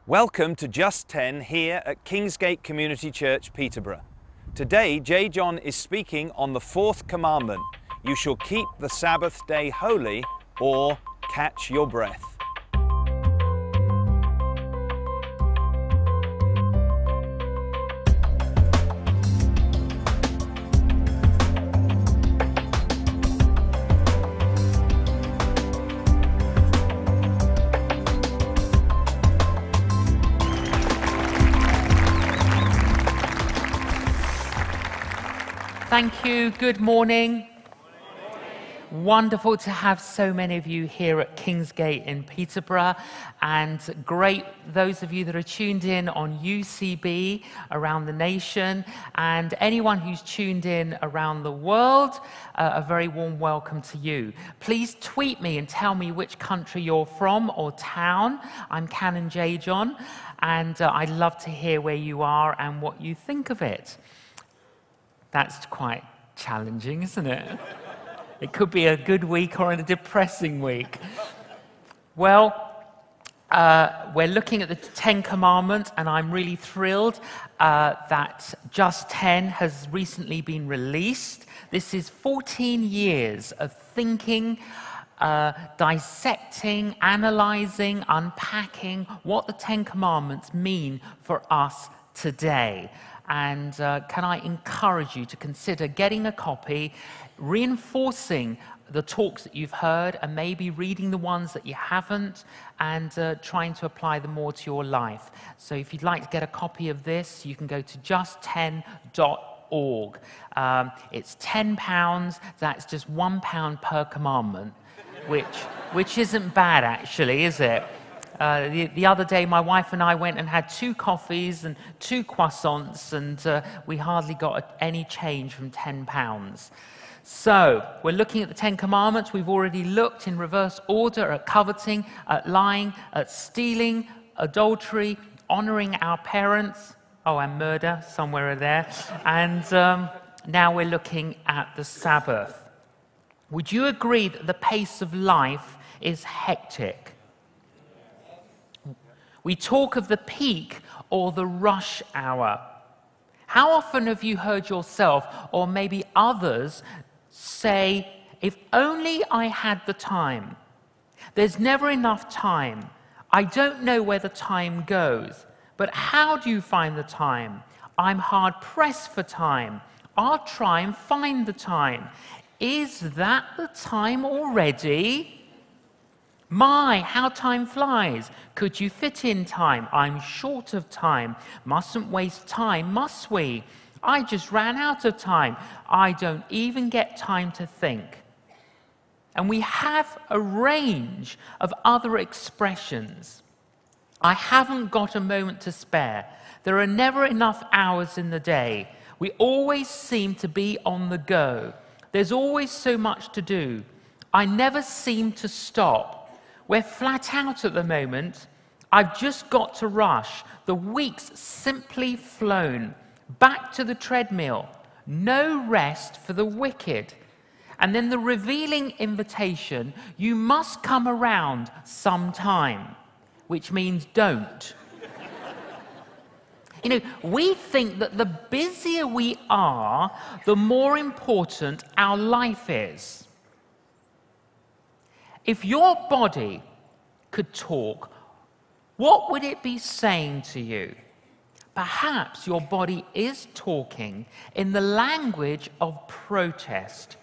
Welcome to Just 10 here at KingsGate Community Church, Peterborough. Today, J.John is speaking on the fourth commandment, you shall keep the Sabbath day holy or catch your breath. Thank you. Good morning. Wonderful to have so many of you here at KingsGate in Peterborough, and great those of you that are tuned in on UCB around the nation, and anyone who's tuned in around the world, a very warm welcome to you. Please tweet me and tell me which country you're from or town. I'm Canon J.John, and I'd love to hear where you are and what you think of it. That's quite challenging, isn't it? It could be a good week or a depressing week. Well, we're looking at the 10 Commandments, and I'm really thrilled that Just 10 has recently been released. This is 14 years of thinking, dissecting, analyzing, unpacking what the 10 Commandments mean for us today. And can I encourage you to consider getting a copy, reinforcing the talks that you've heard, and maybe reading the ones that you haven't, and trying to apply them more to your life. So if you'd like to get a copy of this, you can go to just10.org. It's £10. That's just £1 per commandment, which isn't bad, actually, is it? The other day, my wife and I went and had 2 coffees and 2 croissants, and we hardly got any change from £10. So, we're looking at the 10 Commandments. We've already looked in reverse order at coveting, at lying, at stealing, adultery, honoring our parents, and murder, somewhere there. And now we're looking at the Sabbath. Would you agree that the pace of life is hectic? We talk of the peak or the rush hour. How often have you heard yourself or maybe others say, if only I had the time? There's never enough time. I don't know where the time goes. But how do you find the time? I'm hard pressed for time. I'll try and find the time. Is that the time already? My, how time flies. Could you fit in time? I'm short of time. Mustn't waste time, must we? I just ran out of time. I don't even get time to think. And we have a range of other expressions. I haven't got a moment to spare. There are never enough hours in the day. We always seem to be on the go. There's always so much to do. I never seem to stop. We're flat out at the moment. I've just got to rush. The week's simply flown. Back to the treadmill. No rest for the wicked. And then the revealing invitation, you must come around sometime, which means don't. You know, we think that the busier we are, the more important our life is. If your body could talk, what would it be saying to you? Perhaps your body is talking in the language of protest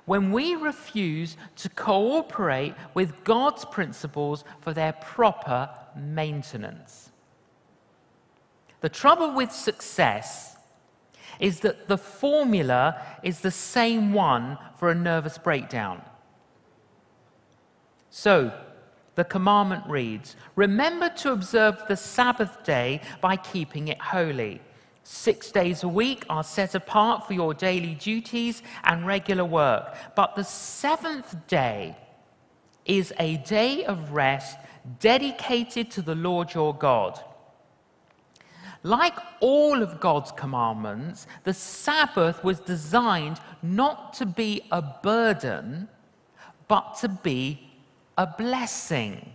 when we refuse to cooperate with God's principles for their proper maintenance. The trouble with success is that the formula is the same one for a nervous breakdown. So, the commandment reads, remember to observe the Sabbath day by keeping it holy. 6 days a week are set apart for your daily duties and regular work. But the 7th day is a day of rest dedicated to the Lord your God. Like all of God's commandments, the Sabbath was designed not to be a burden, but to be a blessing.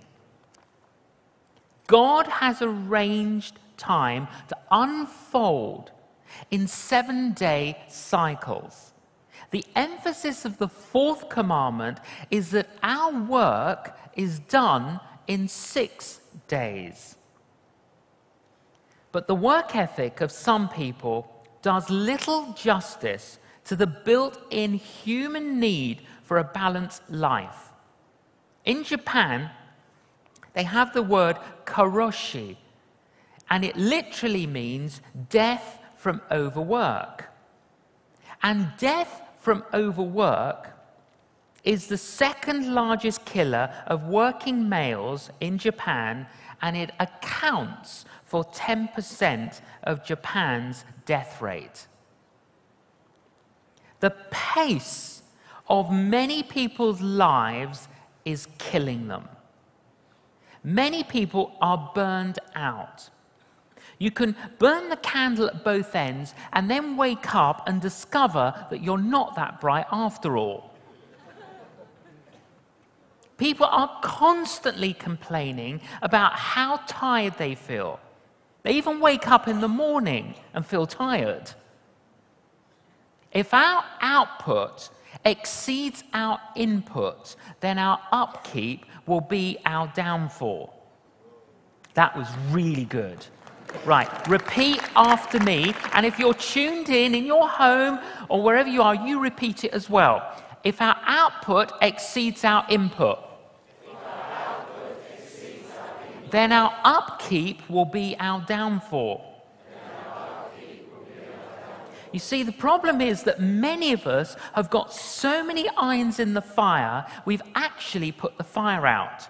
God has arranged time to unfold in 7-day cycles. The emphasis of the fourth commandment is that our work is done in 6 days. But the work ethic of some people does little justice to the built-in human need for a balanced life. In Japan, they have the word karoshi, and it literally means death from overwork. And death from overwork is the second largest killer of working males in Japan, and it accounts for 10% of Japan's death rate. The pace of many people's lives is killing them. Many people are burned out. You can burn the candle at both ends and then wake up and discover that you're not that bright after all. People are constantly complaining about how tired they feel. They even wake up in the morning and feel tired. If our output exceeds our input, then our upkeep will be our downfall. That was really good. Right, repeat after me, and if you're tuned in your home or wherever you are, you repeat it as well. If our output exceeds our input, then our upkeep will be our downfall. You see, the problem is that many of us have got so many irons in the fire, we've actually put the fire out.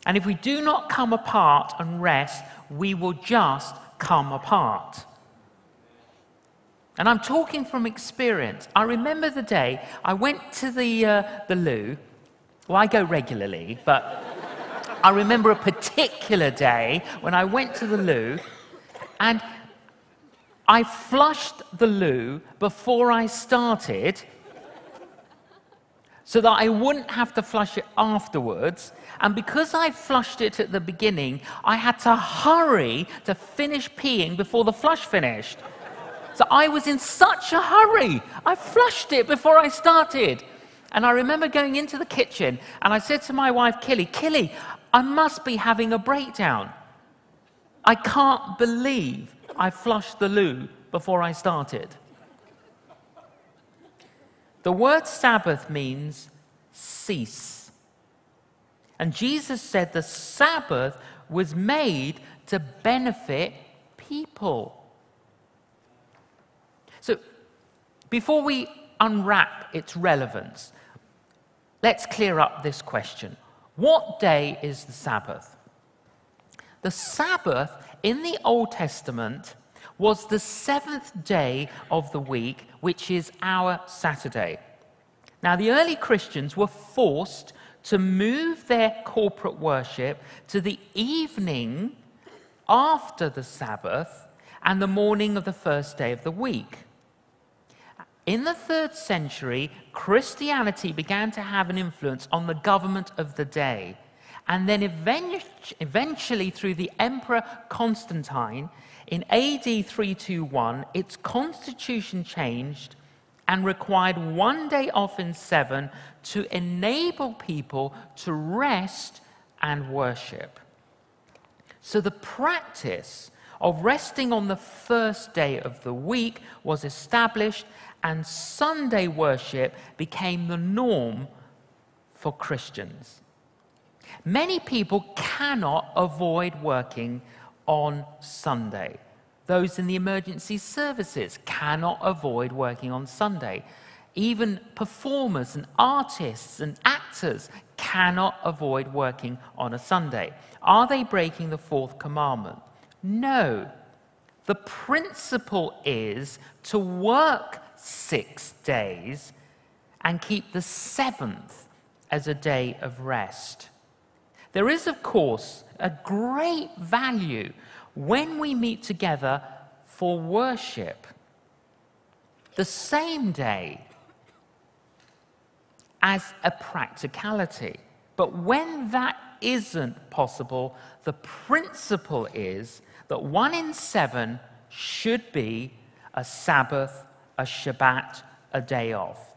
And if we do not come apart and rest, we will just come apart. And I'm talking from experience. I remember the day I went to the loo. Well, I go regularly, but I remember a particular day when I went to the loo, and I flushed the loo before I started so that I wouldn't have to flush it afterwards. And because I flushed it at the beginning, I had to hurry to finish peeing before the flush finished. So I was in such a hurry. I flushed it before I started. And I remember going into the kitchen, and I said to my wife, Killy, I must be having a breakdown. I can't believe I flushed the loo before I started. The word Sabbath means cease. And Jesus said the Sabbath was made to benefit people. So, before we unwrap its relevance, let's clear up this question. What day is the Sabbath? The Sabbath in the Old Testament was the 7th day of the week, which is our Saturday. Now, the early Christians were forced to move their corporate worship to the evening after the Sabbath and the morning of the first day of the week. In the 3rd century, Christianity began to have an influence on the government of the day. And then eventually, through the Emperor Constantine, in AD 321, its constitution changed and required 1 day off in 7 to enable people to rest and worship. So the practice of resting on the first day of the week was established, and Sunday worship became the norm for Christians. Many people cannot avoid working on Sunday. Those in the emergency services cannot avoid working on Sunday. Even performers and artists and actors cannot avoid working on a Sunday. Are they breaking the 4th commandment? No. The principle is to work 6 days and keep the 7th as a day of rest. There is, of course, a great value when we meet together for worship. The same day as a practicality. But when that isn't possible, the principle is that 1 in 7 should be a Sabbath, a Shabbat, a day off.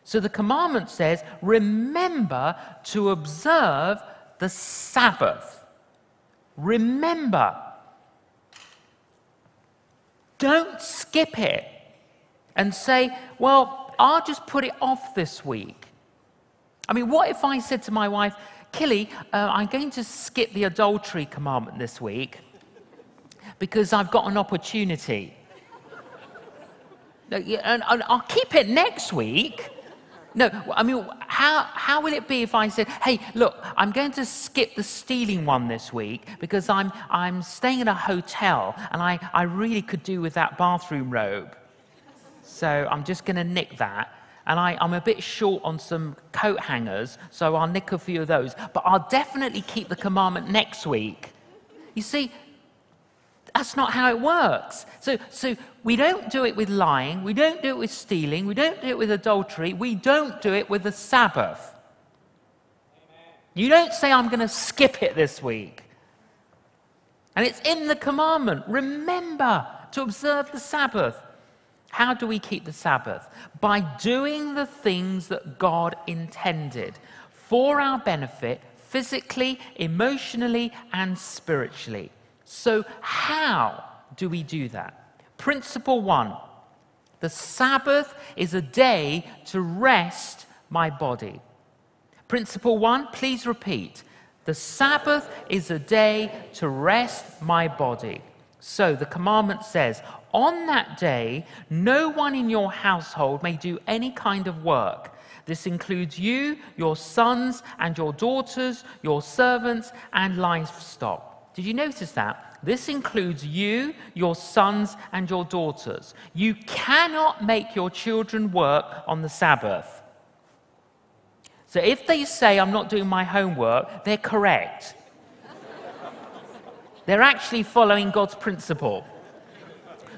So the commandment says, remember to observe the Sabbath. Remember. Don't skip it and say, well, I'll just put it off this week. I mean, what if I said to my wife, Killy, I'm going to skip the adultery commandment this week because I've got an opportunity. And I'll keep it next week. No, I mean, how will it be if I said, hey, look, I'm going to skip the stealing one this week because I'm staying in a hotel and I really could do with that bathroom robe. So I'm just going to nick that. And I'm a bit short on some coat hangers, so I'll nick a few of those. But I'll definitely keep the commandment next week. You see, that's not how it works. So we don't do it with lying. We don't do it with stealing. We don't do it with adultery. We don't do it with the Sabbath. Amen. You don't say, I'm going to skip it this week. And it's in the commandment. Remember to observe the Sabbath. How do we keep the Sabbath? By doing the things that God intended for our benefit, physically, emotionally, and spiritually. So how do we do that? Principle 1, the Sabbath is a day to rest my body. Principle 1, please repeat. The Sabbath is a day to rest my body. So the commandment says, on that day, no one in your household may do any kind of work. This includes you, your sons and your daughters, your servants and livestock. Did you notice that? This includes you, your sons and your daughters. You cannot make your children work on the Sabbath. So if they say, I'm not doing my homework, they're correct. They're actually following God's principle.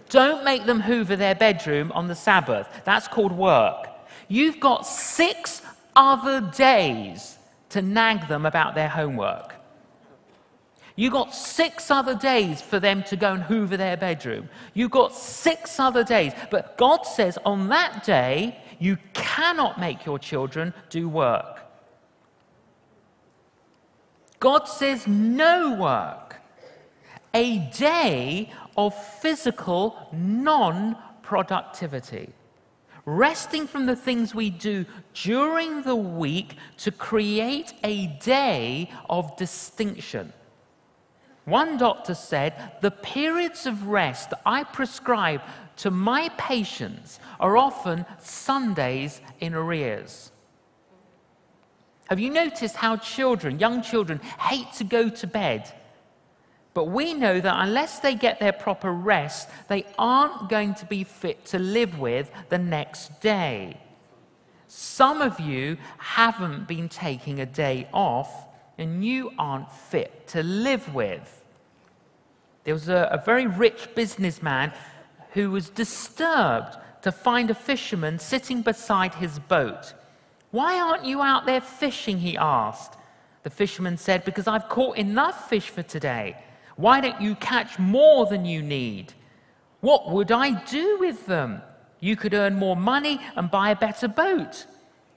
Don't make them hoover their bedroom on the Sabbath. That's called work. You've got 6 other days to nag them about their homework. You've got 6 other days for them to go and hoover their bedroom. You've got 6 other days. But God says on that day, you cannot make your children do work. God says no work. A day of physical non-productivity. Resting from the things we do during the week to create a day of distinction. One doctor said, the periods of rest that I prescribe to my patients are often Sundays in arrears. Have you noticed how young children, hate to go to bed? But we know that unless they get their proper rest, they aren't going to be fit to live with the next day. Some of you haven't been taking a day off, and you aren't fit to live with. There was a very rich businessman who was disturbed to find a fisherman sitting beside his boat. Why aren't you out there fishing, he asked. The fisherman said, because I've caught enough fish for today. Why don't you catch more than you need? What would I do with them? You could earn more money and buy a better boat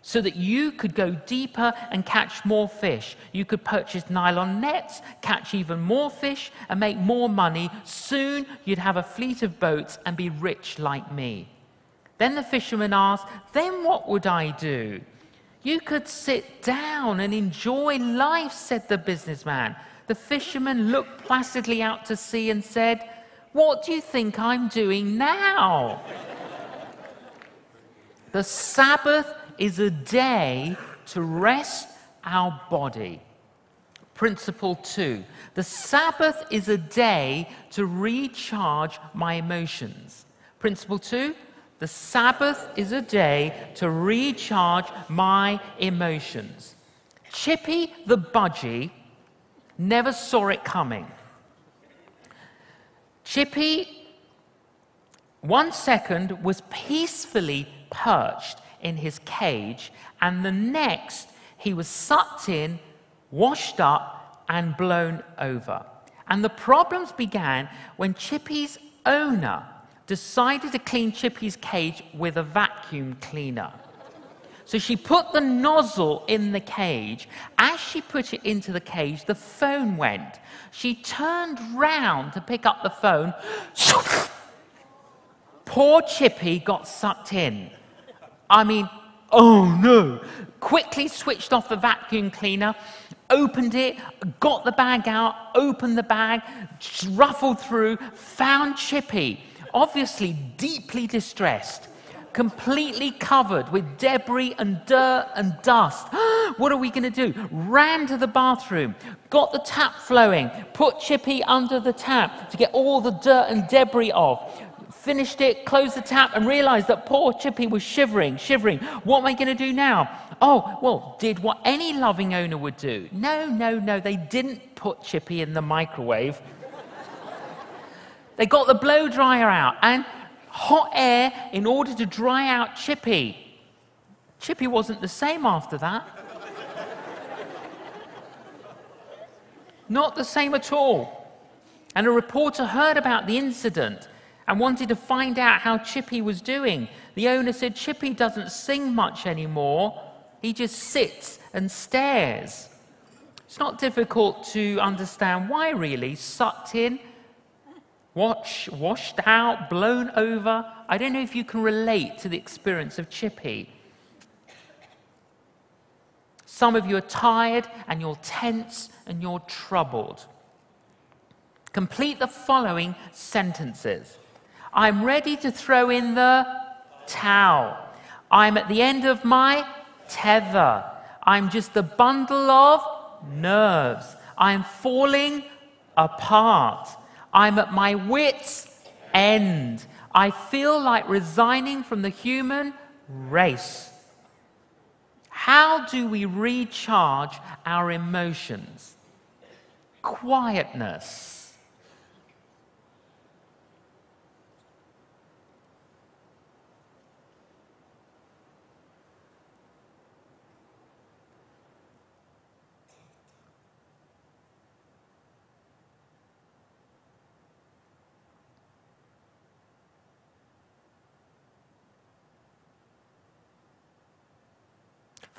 so that you could go deeper and catch more fish. You could purchase nylon nets, catch even more fish, and make more money. Soon you'd have a fleet of boats and be rich like me. Then the fisherman asked, then what would I do? You could sit down and enjoy life, said the businessman. The fisherman looked placidly out to sea and said, what do you think I'm doing now? The Sabbath is a day to rest our body. Principle 2, the Sabbath is a day to recharge my emotions. Principle 2, the Sabbath is a day to recharge my emotions. Chippy the budgie never saw it coming. Chippy, 1 second, was peacefully perched in his cage, and the next, He was sucked in, washed up, and blown over. And the problems began when Chippy's owner decided to clean Chippy's cage with a vacuum cleaner. So she put the nozzle in the cage. As she put it into the cage, the phone went. She turned round to pick up the phone. Poor Chippy got sucked in. I mean, oh no. Quickly switched off the vacuum cleaner, opened it, got the bag out, opened the bag, ruffled through, found Chippy, obviously deeply distressed, completely covered with debris and dirt and dust. What are we going to do? Ran to the bathroom, got the tap flowing, put Chippy under the tap to get all the dirt and debris off. Finished it, closed the tap, and realized that poor Chippy was shivering. What am I going to do now? Oh, well, did what any loving owner would do. No, they didn't put Chippy in the microwave. They got the blow dryer out and hot air in order to dry out Chippy. Chippy wasn't the same after that. Not the same at all. And a reporter heard about the incident and wanted to find out how Chippy was doing. The owner said, Chippy doesn't sing much anymore. He just sits and stares. It's not difficult to understand why, really. Sucked in, washed out, blown over. I don't know if you can relate to the experience of Chippy. Some of you are tired and you're tense and you're troubled. Complete the following sentences. I'm ready to throw in the towel. I'm at the end of my tether. I'm just a bundle of nerves. I'm falling apart. I'm at my wits' end. I feel like resigning from the human race. How do we recharge our emotions? Quietness.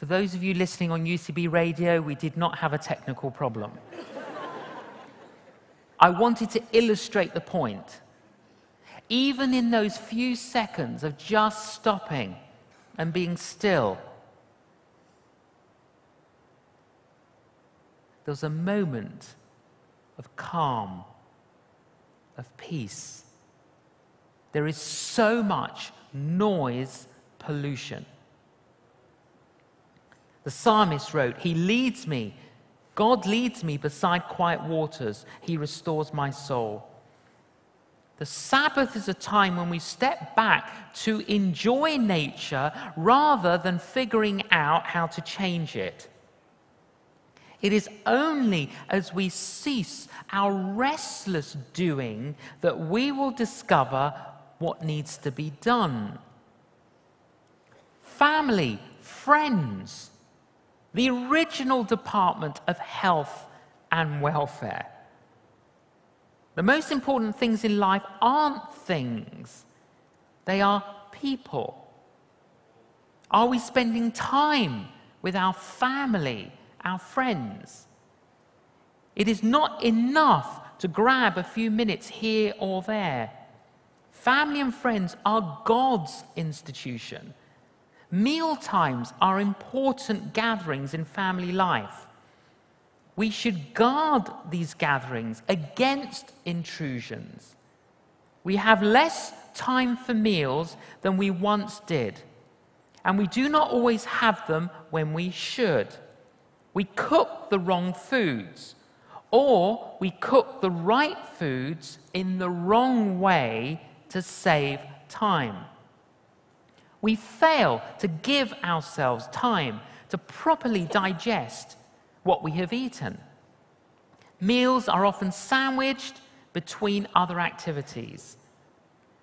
For those of you listening on UCB radio, we did not have a technical problem. I wanted to illustrate the point. Even in those few seconds of just stopping and being still, there was a moment of calm, of peace. There is so much noise pollution. The psalmist wrote, He leads me, God leads me beside quiet waters. He restores my soul. The Sabbath is a time when we step back to enjoy nature rather than figuring out how to change it. It is only as we cease our restless doing that we will discover what needs to be done. Family, friends, the original Department of Health and Welfare. The most important things in life aren't things, they are people. Are we spending time with our family, our friends? It is not enough to grab a few minutes here or there. Family and friends are God's institution. Meal times are important gatherings in family life. We should guard these gatherings against intrusions. We have less time for meals than we once did, and we do not always have them when we should. We cook the wrong foods, or we cook the right foods in the wrong way to save time. We fail to give ourselves time to properly digest what we have eaten. Meals are often sandwiched between other activities.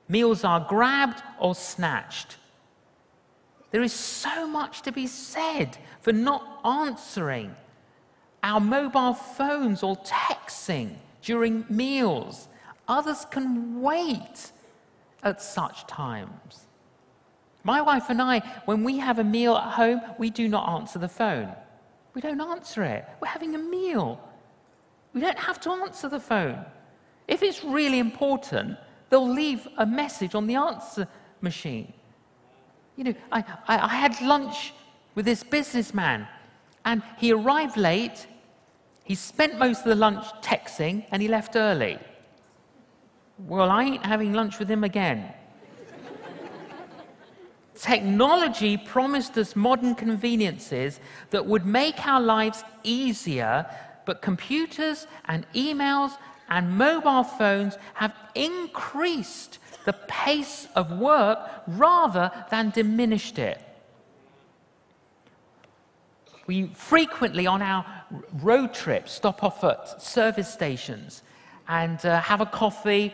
Meals are grabbed or snatched. There is so much to be said for not answering our mobile phones or texting during meals. Others can wait at such times. My wife and I, when we have a meal at home, we do not answer the phone. We don't answer it. We're having a meal. We don't have to answer the phone. If it's really important, they'll leave a message on the answer machine. You know, I had lunch with this businessman, and he arrived late. He spent most of the lunch texting, and he left early. Well, I ain't having lunch with him again. Technology promised us modern conveniences that would make our lives easier, but computers and emails and mobile phones have increased the pace of work rather than diminished it. We frequently on our road trips stop off at service stations and have a coffee,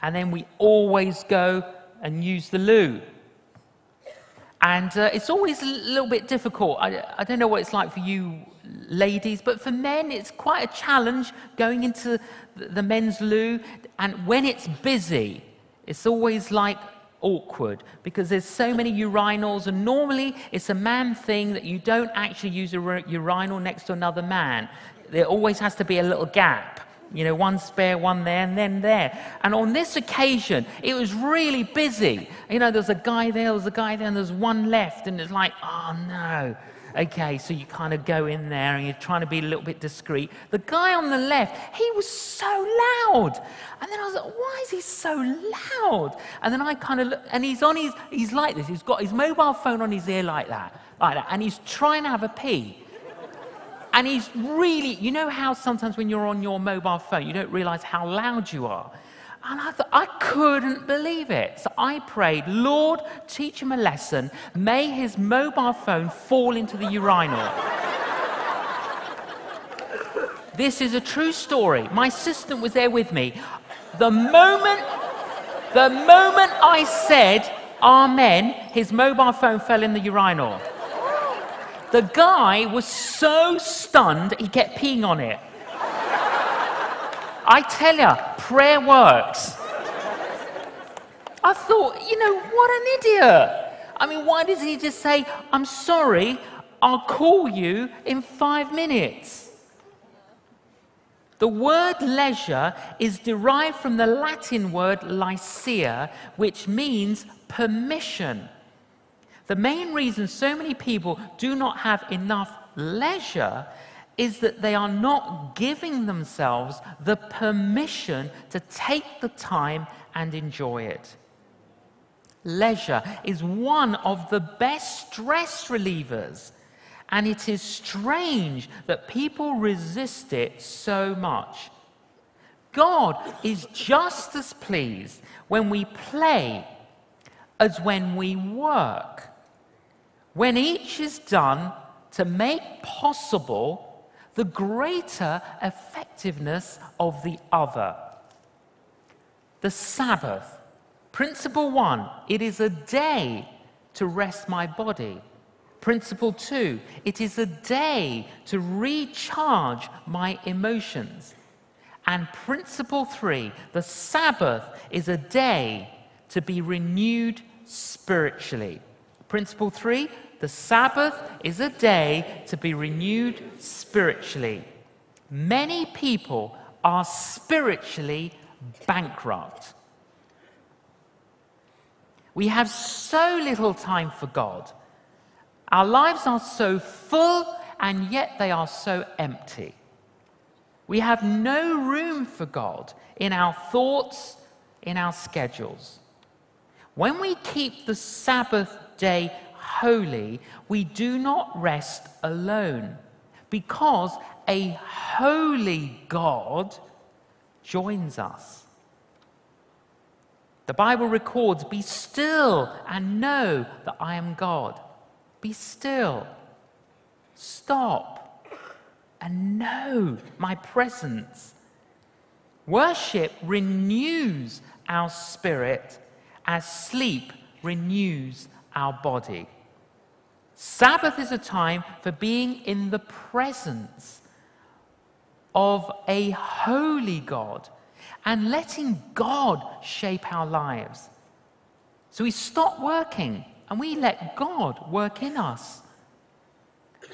and then we always go and use the loo. And it's always a little bit difficult. I don't know what it's like for you ladies, but for men, it's quite a challenge going into the men's loo. And when it's busy, it's always like awkward because there's so many urinals. And normally, it's a man thing that you don't actually use a urinal next to another man. There always has to be a little gap. You know, one spare, one there, and then there. And on this occasion, it was really busy. You know, there's a guy there, and there's one left, and it's like, oh no. Okay, so you kind of go in there, and you're trying to be a little bit discreet. The guy on the left, he was so loud. And then I was like, why is he so loud? And then I kind of look, and he's like this. He's got his mobile phone on his ear like that, and he's trying to have a pee. And he's really, you know how sometimes when you're on your mobile phone, you don't realize how loud you are. And I thought, I couldn't believe it. So I prayed, Lord, teach him a lesson. May his mobile phone fall into the urinal. This is a true story. My assistant was there with me. The moment I said, Amen, his mobile phone fell in the urinal. The guy was so stunned, he kept peeing on it. I tell you, prayer works. I thought, you know, what an idiot. I mean, why doesn't he just say, I'm sorry, I'll call you in 5 minutes? The word leisure is derived from the Latin word lycia, which means permission. The main reason so many people do not have enough leisure is that they are not giving themselves the permission to take the time and enjoy it. Leisure is one of the best stress relievers, and it is strange that people resist it so much. God is just as pleased when we play as when we work. When each is done to make possible the greater effectiveness of the other. The Sabbath. Principle 1, it is a day to rest my body. Principle 2, it is a day to recharge my emotions. And principle 3, the Sabbath is a day to be renewed spiritually. Principle 3, the Sabbath is a day to be renewed spiritually. Many people are spiritually bankrupt. We have so little time for God. Our lives are so full, and yet they are so empty. We have no room for God in our thoughts, in our schedules. When we keep the Sabbath day holy, we do not rest alone, because a holy God joins us. The Bible records, "Be still and know that I am God." Be still. Stop and know my presence. Worship renews our spirit as sleep renews our body. Sabbath is a time for being in the presence of a holy God and letting God shape our lives. So we stop working and we let God work in us.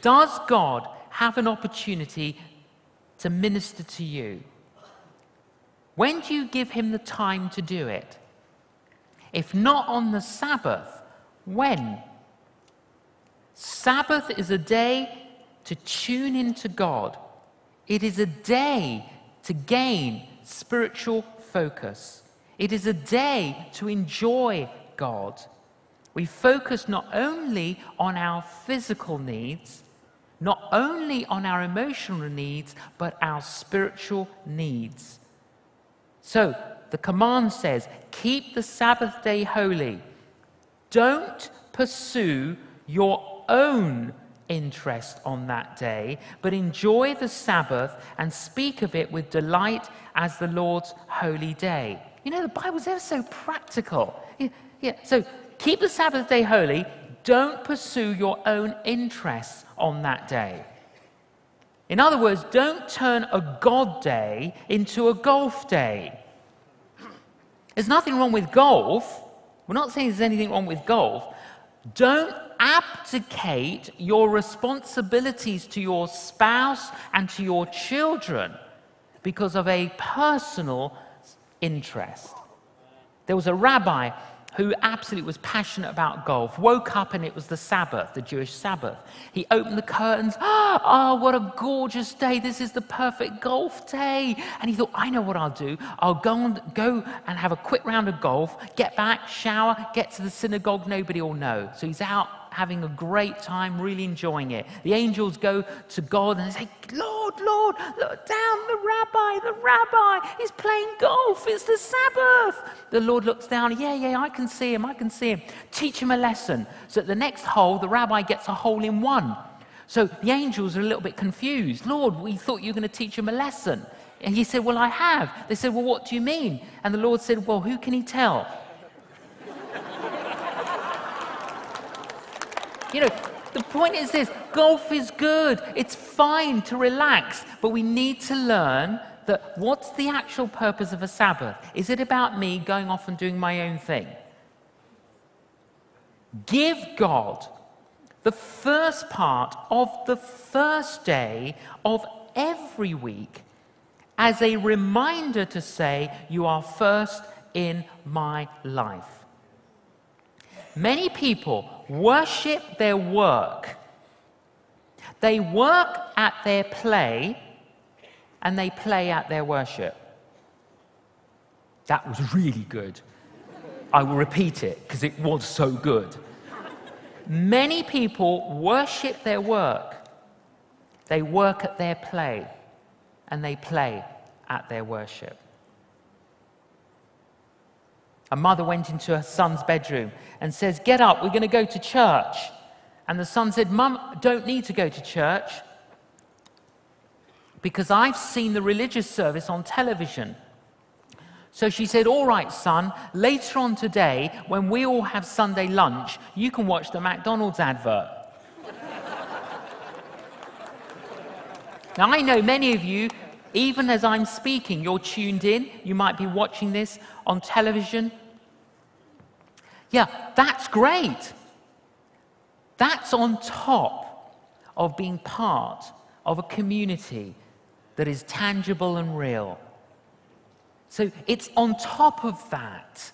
Does God have an opportunity to minister to you? When do you give him the time to do it? If not on the Sabbath, when? Sabbath is a day to tune into God. It is a day to gain spiritual focus. It is a day to enjoy God. We focus not only on our physical needs, not only on our emotional needs, but our spiritual needs. So the command says, keep the Sabbath day holy. Don't pursue your own interest on that day, but enjoy the Sabbath and speak of it with delight as the Lord's holy day. You know, the Bible's ever so practical. So keep the Sabbath day holy. Don't pursue your own interests on that day. In other words, don't turn a God day into a golf day. There's nothing wrong with golf. We're not saying there's anything wrong with golf. Don't abdicate your responsibilities to your spouse and to your children because of a personal interest. There was a rabbi who absolutely was passionate about golf, woke up and it was the Sabbath, the Jewish Sabbath. He opened the curtains. Oh, what a gorgeous day. This is the perfect golf day. And he thought, I know what I'll do. I'll go and have a quick round of golf, get back, shower, get to the synagogue. Nobody will know. So he's out having a great time, really enjoying it. The angels go to God and they say, Lord, Lord, look down, the rabbi, he's playing golf, it's the Sabbath. The Lord looks down, yeah, I can see him. Teach him a lesson. So at the next hole, the rabbi gets a hole in one. So the angels are a little bit confused. Lord, we thought you were going to teach him a lesson. And he said, well, I have. They said, well, what do you mean? And the Lord said, well, who can he tell? You know, the point is this, golf is good. It's fine to relax, but we need to learn that what's the actual purpose of a Sabbath? Is it about me going off and doing my own thing? Give God the first part of the first day of every week as a reminder to say, you are first in my life. Many people worship their work. They work at their play, and they play at their worship. That was really good. I will repeat it because it was so good. Many people worship their work. They work at their play, and they play at their worship. A mother went into her son's bedroom and says, get up, we're going to go to church. And the son said, Mum, don't need to go to church because I've seen the religious service on television. So she said, all right, son, later on today, when we all have Sunday lunch, you can watch the McDonald's advert. Now, I know many of you, even as I'm speaking, you're tuned in. You might be watching this on television. Yeah, that's great. That's on top of being part of a community that is tangible and real. So it's on top of that.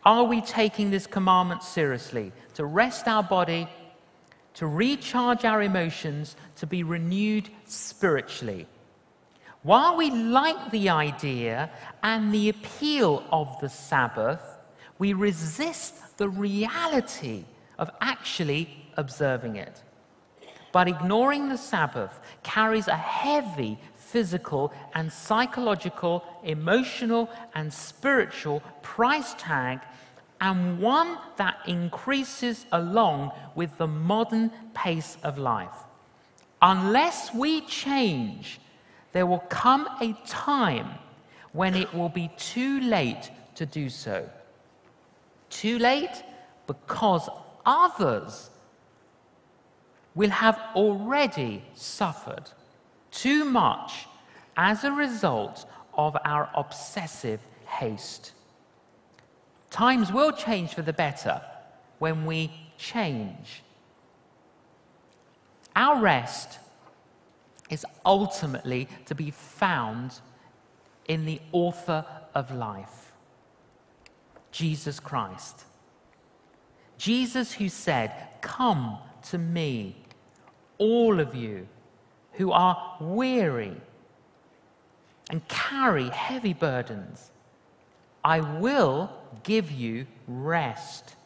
Are we taking this commandment seriously? To rest our body, to recharge our emotions, to be renewed spiritually. While we like the idea and the appeal of the Sabbath, we resist the reality of actually observing it. But ignoring the Sabbath carries a heavy physical and psychological, emotional and spiritual price tag, and one that increases along with the modern pace of life. Unless we change, there will come a time when it will be too late to do so. Too late? because others will have already suffered too much as a result of our obsessive haste. Times will change for the better when we change. Our rest is ultimately to be found in the author of life, Jesus Christ. Jesus, who said, "Come to me, all of you who are weary and carry heavy burdens. I will give you rest.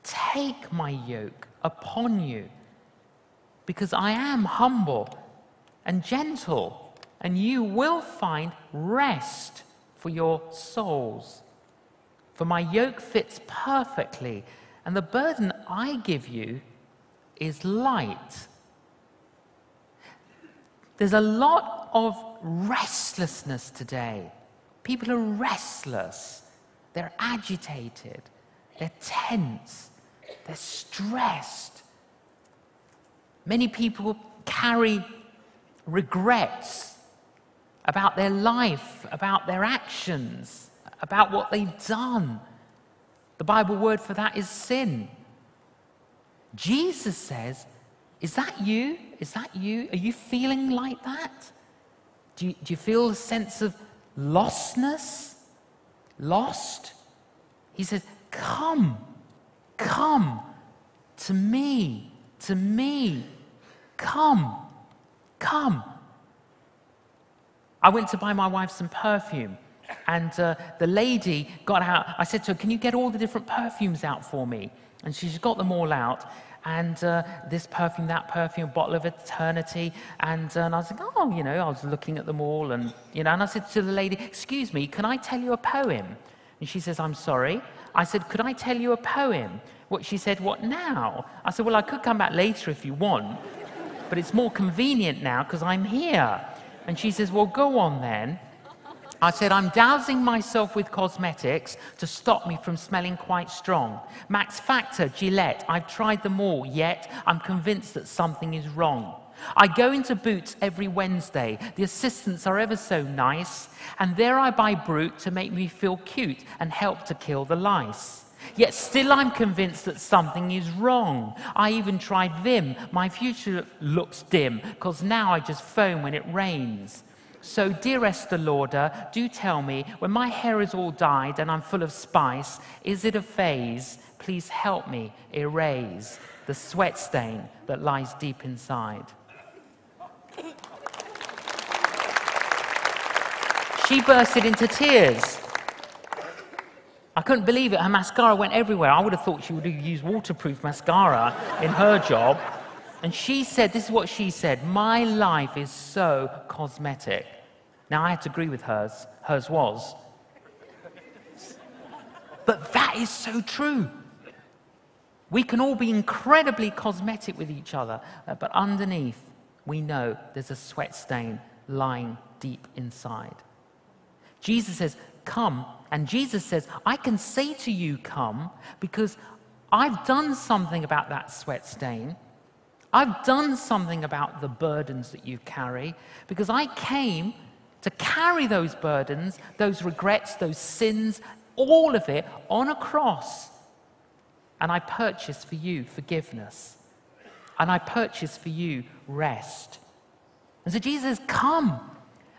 Take my yoke upon you, because I am humble and gentle, and you will find rest for your souls. For my yoke fits perfectly, and the burden I give you is light." There's a lot of restlessness today. People are restless. They're agitated. They're tense. They're stressed. Many people carry regrets about their life, about their actions, about what they've done. The Bible word for that is sin. Jesus says, "Is that you? Is that you? Are you feeling like that? Do you feel a sense of lostness? Lost?" He says, "Come to me, come." I went to buy my wife some perfume, and the lady got out. I said to her, "Can you get all the different perfumes out for me?" And she's got them all out. And this perfume, that perfume, a bottle of eternity. And I was like, I was looking at them all. And I said to the lady, "Excuse me, can I tell you a poem?" And she says, "I'm sorry." I said, "Could I tell you a poem?" She said, "What now?" I said, "Well, I could come back later if you want, but it's more convenient now because I'm here." And she says, "Well, go on then." I said, "I'm dousing myself with cosmetics to stop me from smelling quite strong. Max Factor, Gillette, I've tried them all, yet I'm convinced that something is wrong. I go into Boots every Wednesday. The assistants are ever so nice. And there I buy Brute to make me feel cute and help to kill the lice. Yet still I'm convinced that something is wrong. I even tried Vim. My future looks dim, because now I just foam when it rains. So, dear Esther Lauder, do tell me, when my hair is all dyed and I'm full of spice, is it a phase? Please help me erase the sweat stain that lies deep inside." She bursted into tears. I couldn't believe it. Her mascara went everywhere. I would have thought she would have used waterproof mascara in her job. And she said, this is what she said, "My life is so cosmetic." Now, I had to agree with hers. Hers was. But that is so true. We can all be incredibly cosmetic with each other, but underneath, we know there's a sweat stain lying deep inside. Jesus says, "Come." And Jesus says, "I can say to you, come, because I've done something about that sweat stain. I've done something about the burdens that you carry, because I came to carry those burdens, those regrets, those sins, all of it on a cross. And I purchased for you forgiveness. And I purchased for you rest." And so Jesus says, "Come."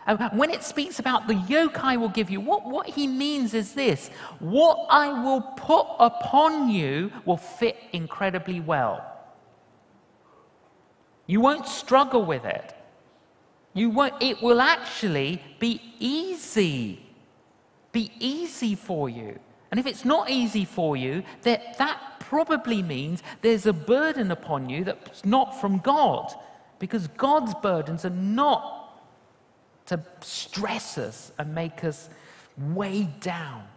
And when it speaks about the yoke I will give you, what he means is this: what I will put upon you will fit incredibly well. You won't struggle with it. It will actually be easy. Be easy for you. And if it's not easy for you, that probably means there's a burden upon you that's not from God. Because God's burdens are not to stress us and make us weighed down.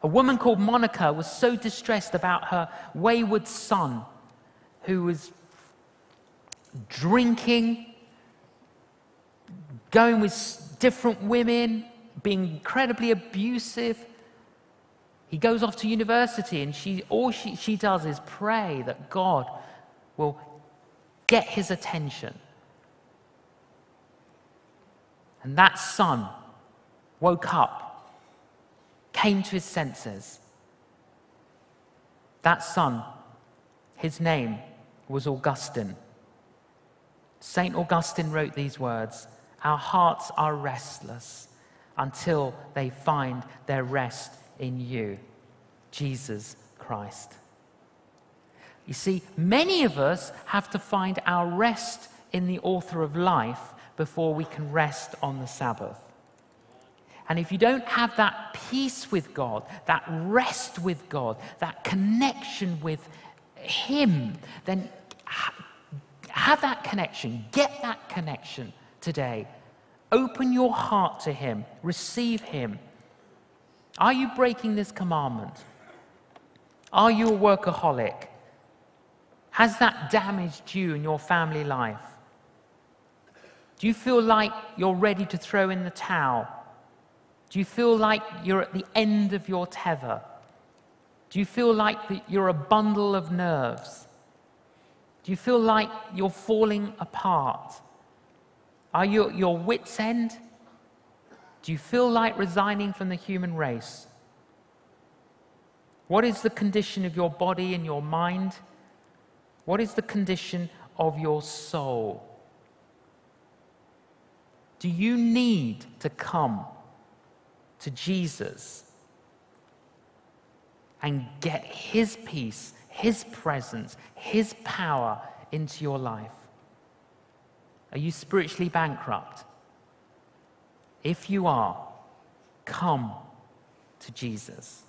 A woman called Monica was so distressed about her wayward son, who was drinking, going with different women, being incredibly abusive. He goes off to university, and all she does is pray that God will get his attention. And that son woke up, came to his senses. That son, his name was Augustine. St. Augustine wrote these words, "Our hearts are restless until they find their rest in you, Jesus Christ." You see, many of us have to find our rest in the author of life before we can rest on the Sabbath. And if you don't have that peace with God, that rest with God, that connection with him, then have that connection, get that connection today. Open your heart to him, receive him. Are you breaking this commandment? Are you a workaholic? Has that damaged you and your family life? Do you feel like you're ready to throw in the towel? Do you feel like you're at the end of your tether? Do you feel like you're a bundle of nerves? Do you feel like you're falling apart? Are you at your wit's end? Do you feel like resigning from the human race? What is the condition of your body and your mind? What is the condition of your soul? Do you need to come to Jesus and get his peace, his presence, his power into your life? Are you spiritually bankrupt? If you are, come to Jesus.